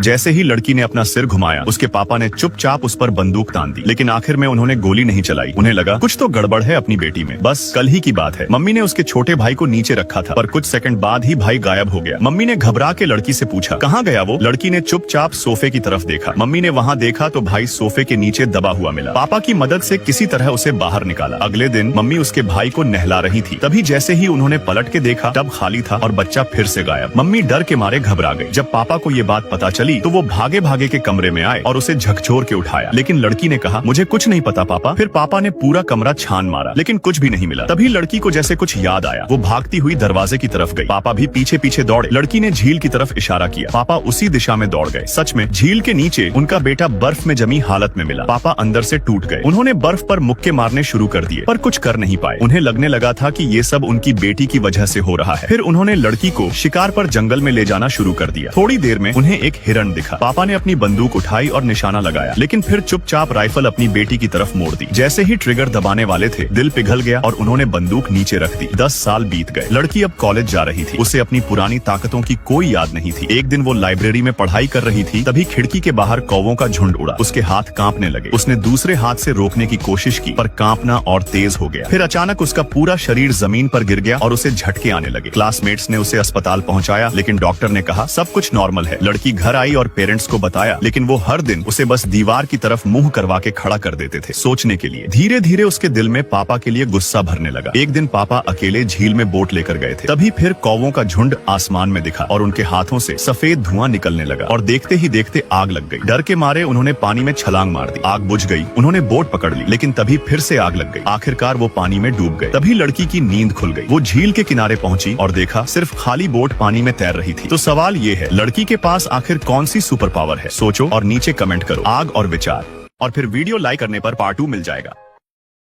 जैसे ही लड़की ने अपना सिर घुमाया, उसके पापा ने चुपचाप उस पर बंदूक तान दी, लेकिन आखिर में उन्होंने गोली नहीं चलाई। उन्हें लगा कुछ तो गड़बड़ है अपनी बेटी में। बस कल ही की बात है, मम्मी ने उसके छोटे भाई को नीचे रखा था, पर कुछ सेकंड बाद ही भाई गायब हो गया। मम्मी ने घबरा के लड़की से पूछा, कहाँ गया वो? लड़की ने चुपचाप सोफे की तरफ देखा। मम्मी ने वहाँ देखा तो भाई सोफे के नीचे दबा हुआ मिला। पापा की मदद से किसी तरह उसे बाहर निकाला। अगले दिन मम्मी उसके भाई को नहला रही थी, तभी जैसे ही उन्होंने पलट के देखा, टब खाली था और बच्चा फिर से गायब। मम्मी डर के मारे घबरा गई। जब पापा को ये बात पता चली तो वो भागे भागे के कमरे में आए और उसे झकझोर के उठाया, लेकिन लड़की ने कहा, मुझे कुछ नहीं पता पापा। फिर पापा ने पूरा कमरा छान मारा, लेकिन कुछ भी नहीं मिला। तभी लड़की को जैसे कुछ याद आया, वो भागती हुई दरवाजे की तरफ गई। पापा भी पीछे पीछे दौड़े। लड़की ने झील की तरफ इशारा किया, पापा उसी दिशा में दौड़ गए। सच में झील के नीचे उनका बेटा बर्फ में जमी हालत में मिला। पापा अंदर से टूट गए। उन्होंने बर्फ पर मुक्के मारने शुरू कर दिए, पर कुछ कर नहीं पाए। उन्हें लगने लगा था कि ये सब उनकी बेटी की वजह से हो रहा है। फिर उन्होंने लड़की को शिकार पर जंगल में ले जाना शुरू कर दिया। थोड़ी देर में उन्हें एक हिरण दिखा। पापा ने अपनी बंदूक उठाई और निशाना लगाया, लेकिन फिर चुपचाप राइफल अपनी बेटी की तरफ मोड़ दी। जैसे ही ट्रिगर दबाने वाले थे, दिल पिघल गया और उन्होंने बंदूक नीचे रख दी। 10 साल बीत गए। लड़की अब कॉलेज जा रही थी। उसे अपनी पुरानी ताकतों की कोई याद नहीं थी। एक दिन वो लाइब्रेरी में पढ़ाई कर रही थी, तभी खिड़की के बाहर कौवों का झुंड उड़ा। उसके हाथ कांपने लगे। उसने दूसरे हाथ से रोकने की कोशिश की, पर कांपना और तेज हो गया। फिर अचानक उसका पूरा शरीर जमीन पर गिर गया और उसे झटके आने लगे। क्लासमेट्स ने उसे अस्पताल पहुंचाया, लेकिन डॉक्टर ने कहा सब कुछ नॉर्मल है। लड़की घर आई और पेरेंट्स को बताया, लेकिन वो हर दिन उसे बस दीवार की तरफ मुंह करवा के खड़ा कर देते थे, सोचने के लिए। धीरे धीरे उसके दिल में पापा के लिए गुस्सा भरने लगा। एक दिन पापा अकेले झील में बोट लेकर गए थे, तभी फिर कौवों का झुंड आसमान में दिखा और उनके हाथों से सफेद धुआं निकलने लगा और देखते ही देखते आग लग गई। डर के मारे उन्होंने पानी में छलांग मार दी। आग बुझ गई। उन्होंने बोट पकड़ ली, लेकिन तभी फिर से आग लग गई। आखिरकार वो पानी में डूब गए। तभी लड़की की नींद खुल गई। वो झील के किनारे पहुंची और देखा सिर्फ खाली बोट पानी में तैर रही थी। तो सवाल ये है, लड़की के पास आखिर कौन सी सुपर पावर है? सोचो और नीचे कमेंट करो आग और विचार। और फिर वीडियो लाइक करने पर पार्ट 2 मिल जाएगा।